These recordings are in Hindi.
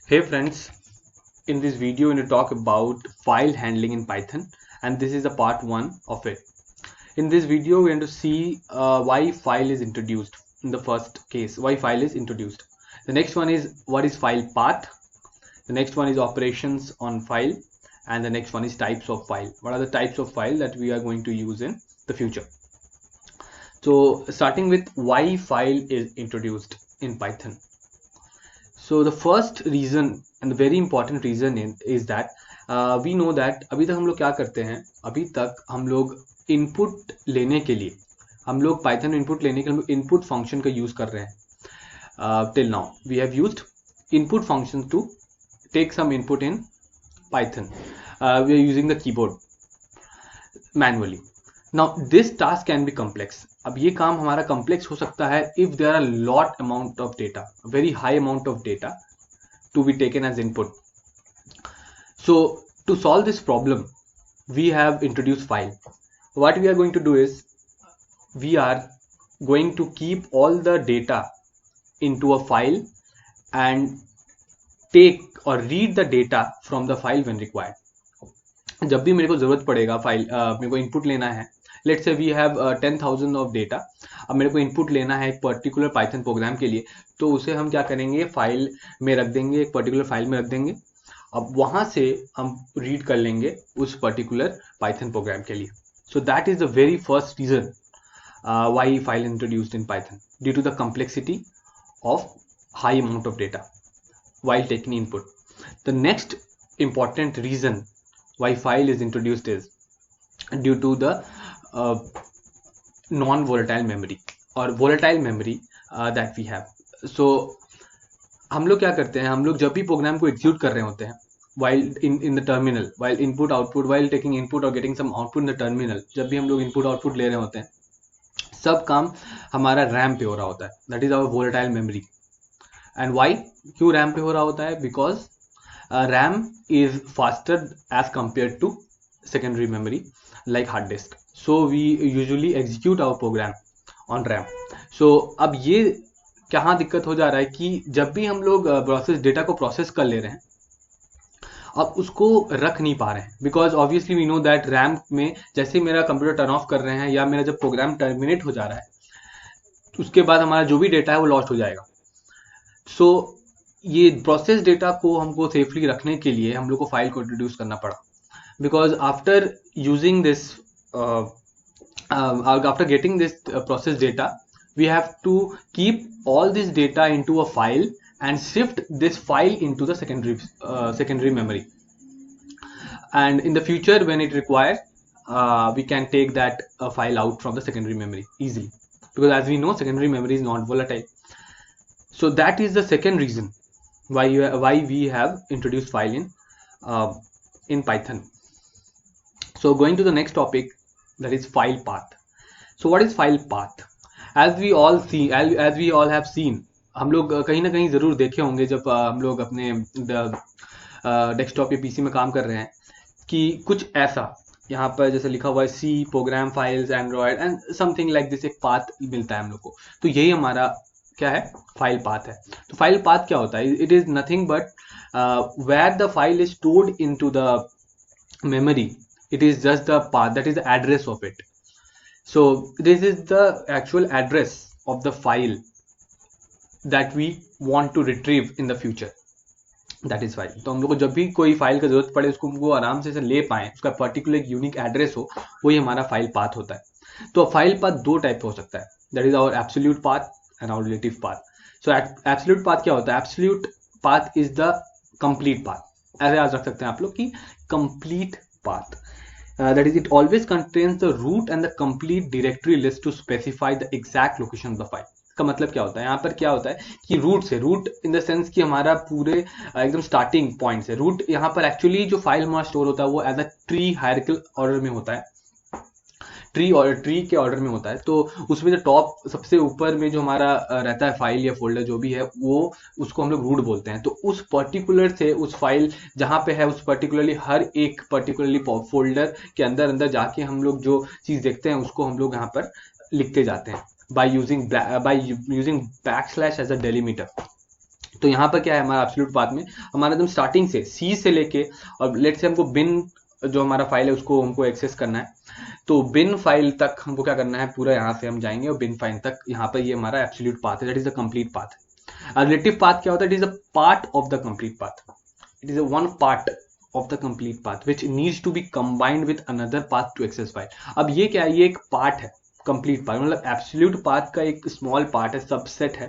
Hey friends, in this video we're going to talk about file handling in Python, and this is the part 1 of it. In this video we're going to see why file is introduced. In the first case, why file is introduced. The next one is what is file path. The next one is operations on file, and the next one is types of file. What are the types of file that we are going to use in the future? So starting with why file is introduced in Python. So the first reason and the very important reason is that we know that अभी तक हम लोग क्या करते हैं, अभी तक हम लोग इनपुट लेने के लिए हम लोग पाइथन में इनपुट लेने के लिए इनपुट फंक्शन का यूज कर रहे हैं. Till now we have used input function to take some input in Python. We are using the keyboard manually. Now this task can be complex. अब ये काम हमारा कॉम्प्लेक्स हो सकता है if there are lot amount of data, very high amount of data to be taken as input. So to solve this problem, we have introduced file. What we are going to do is we are going to keep all the data into a file and take or read the data from the file when required. जब भी मेरे को जरूरत पड़ेगा फाइल मेरे को इनपुट लेना है, let's say we have 10,000 of data. अब मेरे को इनपुट लेना है एक पर्टिकुलर पाइथन प्रोग्राम के लिए, तो उसे हम क्या करेंगे, फाइल में रख देंगे, एक पर्टिकुलर फाइल में रख देंगे. अब वहां से हम रीड कर लेंगे उस पर्टिकुलर पाइथन प्रोग्राम के लिए. So that is the very first reason why file introduced in Python, due to the complexity of high amount of data while taking input. The next important reason why file is introduced is due to the non-volatile memory or volatile memory that we have. So हम लोग क्या करते हैं, हम लोग जब भी प्रोग्राम को एग्जीक्यूट कर रहे होते हैं while in the terminal, while input output, while taking input or getting some output in the terminal, जब भी हम लोग input output ले रहे होते हैं, सब काम हमारा रैम पे हो रहा होता है. That is our volatile memory. And why, क्यों रैम पे हो रहा होता है? Because RAM is faster as compare to secondary memory like hard disk. So we usually execute our program on RAM. So अब ये कहाँ दिक्कत हो जा रहा है कि जब भी हम लोग प्रोसेस डेटा को प्रोसेस कर ले रहे हैं, अब उसको रख नहीं पा रहे हैं, because obviously we know that RAM में जैसे मेरा कंप्यूटर टर्न ऑफ कर रहे हैं या मेरा जब प्रोग्राम टर्मिनेट हो जा रहा है, उसके बाद हमारा जो भी डेटा है वो लॉस्ट हो जाएगा. सो ये प्रोसेस डेटा को हमको सेफली रखने के लिए हम लोग को फाइल को इंट्रोड्यूस करना पड़ा. Because after using this after getting this process data, we have to keep all this data into a file and shift this file into the secondary memory. And in the future when it requires, we can take that file out from the secondary memory easily, because as we know secondary memory is not volatile. So that is the second reason why we have introduced file in Python. So going to the next topic, that is file path. So what is file path? As we all have seen, हम लोग कहीं ना कहीं जरूर देखे होंगे जब हम लोग अपने डेस्कटॉप या पीसी में काम कर रहे हैं कि कुछ ऐसा यहाँ पर जैसे लिखा हुआ है C program files android and something like this, एक पाथ मिलता है हम लोग को. तो यही हमारा क्या है, फाइल पाथ है. तो फाइल पाथ क्या होता है? It is nothing but where the file is stored into the memory. It is just the path, that is the address of it. So this is the actual address of the file that we want to retrieve in the future. That is file. तो हम लोग को जब भी कोई फाइल का जरूरत पड़े, उसको हमको आराम से ले पाए, उसका पर्टिकुलर यूनिक एड्रेस हो, वही हमारा फाइल पाथ होता है. तो फाइल पाथ दो टाइप का हो सकता है. That is our absolute path and our relative path. So absolute path क्या होता है? Absolute path is the complete path. ऐसे याद रख सकते हैं आप लोग कि complete path. That is, it always contains the root and the complete directory list to specify the exact location of the file. का मतलब क्या होता है? यहाँ पर क्या होता है कि रूट से, रूट इन द सेंस कि हमारा पूरे एकदम स्टार्टिंग पॉइंट से रूट, यहाँ पर एक्चुअली जो फाइल हमारा स्टोर होता है वो as a tree hierarchical order में होता है, ट्री के ऑर्डर में होता है. तो उसमें जो टॉप सबसे ऊपर में जो हमारा रहता है फाइल या फोल्डर जो भी है, वो उसको हम लोग रूट बोलते हैं. तो उस पर्टिकुलर से उस फाइल जहाँ पे है, उस पर्टिकुलरली हर एक पर्टिकुलरली फोल्डर के अंदर जाके हम लोग जो चीज देखते हैं उसको हम लोग यहाँ पर लिखते जाते हैं by using backslash as a delimiter. तो यहाँ पर क्या है हमारा एब्सोल्यूट पाथ में, हमारा एकदम स्टार्टिंग से सी से लेके, और लेट्स से हमको बिन जो हमारा फाइल है उसको हमको एक्सेस करना है, तो बिन फाइल तक हमको क्या करना है, पूरा यहाँ से हम जाएंगे और बिन फाइल तक, यहाँ पर ये हमारा एब्सोल्यूट पाथ है, that is the complete path. Relative path क्या होता है, it is a part of the complete path, it is a one part of the complete path which needs to be combined with another path to access file। अब ये क्या है, ये एक पार्ट है, कंप्लीट पार्ट मतलब एब्सोल्यूट पाथ का एक स्मॉल पार्ट है, सबसेट है,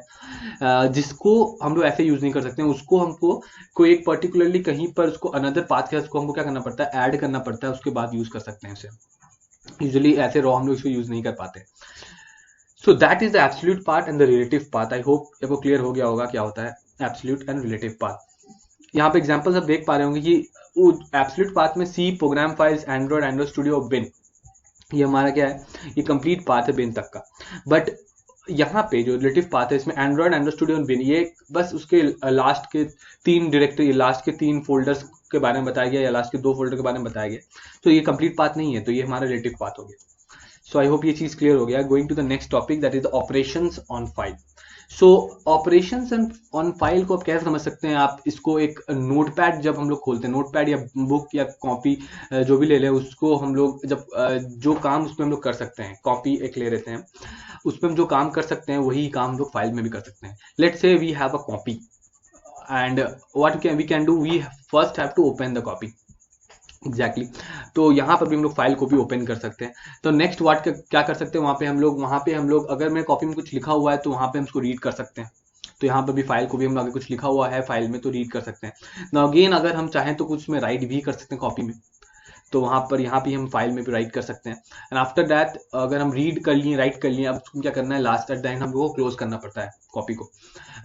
जिसको हम लोग ऐसे यूज नहीं कर सकते हैं, उसको हमको कोई एक पर्टिकुलरली कहीं पर उसको अनदर पाथ के, उसको हमको क्या करना पड़ता है, ऐड करना पड़ता है, उसके बाद यूज कर सकते हैं उसे। यूजुअली ऐसे रॉ हम लोग इसको यूज नहीं कर पाते। सो that is the absolute part and the relative path. I hope आपको क्लियर हो गया होगा क्या होता है एब्सोल्यूट एंड रिलेटिव पाथ। यहाँ पे एग्जांपल्स आप देख पा रहे होंगे कि एब्सोल्यूट पाथ में सी, प्रोग्राम फाइल्स, एंड्रॉइड स्टूडियो, बिन, ये हमारा क्या है, ये कंप्लीट पाथ है बिन तक का। बट यहाँ पे जो रिलेटिव पाथ है इसमें एंड्रॉइड स्टूडियो और बिन, ये बस उसके लास्ट के 3 डायरेक्टरी, लास्ट के 3 फोल्डर्स के बारे में बताया गया, या लास्ट के 2 फोल्डर के बारे में बताया गया, तो ये कंप्लीट पाथ नहीं है, तो ये हमारा रिलेटिव पाथ हो गया। सो आई होप ये चीज क्लियर हो गया। Going to the next topic that is the operations on file. So operations on file को आप कैसे समझ सकते हैं, आप इसको एक नोटपैड जब हम लोग खोलते हैं, नोटपैड या बुक या कॉपी जो भी ले लें, उसको हम लोग जब जो काम उसमें हम लोग कर सकते हैं, कॉपी एक ले लेते हैं, उसमें हम जो काम कर सकते हैं वही काम हम लोग फाइल में भी कर सकते हैं। Let's say we have a copy and what we can do, we first have to open the copy. Exactly तो यहाँ पर भी हम लोग फाइल को भी ओपन कर सकते हैं। तो नेक्स्ट वर्ड क्या कर सकते हैं, वहाँ पे हम लोग अगर मेरे कॉपी में कुछ लिखा हुआ है तो वहाँ पे हम उसको रीड कर सकते हैं। तो यहाँ पर भी फाइल को भी हम अगर कुछ लिखा हुआ है फाइल में तो रीड कर सकते हैं। नाउ अगेन अगर हम चाहें तो कुछ में राइट भी कर सकते हैं कॉपी में, तो वहाँ पर यहाँ पे हम फाइल में भी राइट कर सकते हैं। एंड आफ्टर दैट अगर हम रीड कर लिए, राइट कर लिए, अब उसको क्या करना है, लास्ट एट द एंड हम लोग को क्लोज करना पड़ता है कॉपी को।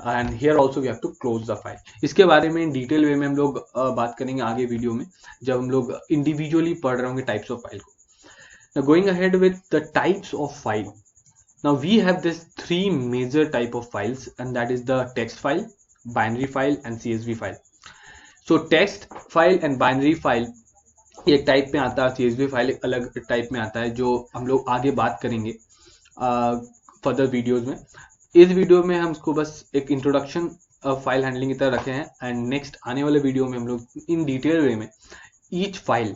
And here also we have to close the file. इसके बारे में डिटेल वे में हम लोग बात करेंगे आगे वीडियो में, जब हम लोग इंडिविजुअली पढ़ रहे होंगे टाइप्स ऑफ फाइल को। Going ahead with the types of file, now we have this 3 major type of files, and that is the text file, binary file and CSV file। so text file and binary file एक टाइप में आता है, CSV फाइल एक अलग टाइप में आता है, जो हम लोग आगे बात करेंगे फर्दर वीडियोज में। इस वीडियो में हम इसको बस एक इंट्रोडक्शन फाइल हैंडलिंग की तरह रखे हैं, एंड नेक्स्ट आने वाले वीडियो में हम लोग इन डिटेल वे में ईच फाइल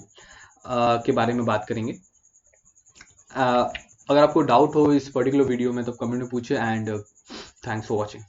के बारे में बात करेंगे। अगर आपको डाउट हो इस पर्टिकुलर वीडियो में तो कमेंट में पूछे, एंड थैंक्स फॉर वॉचिंग।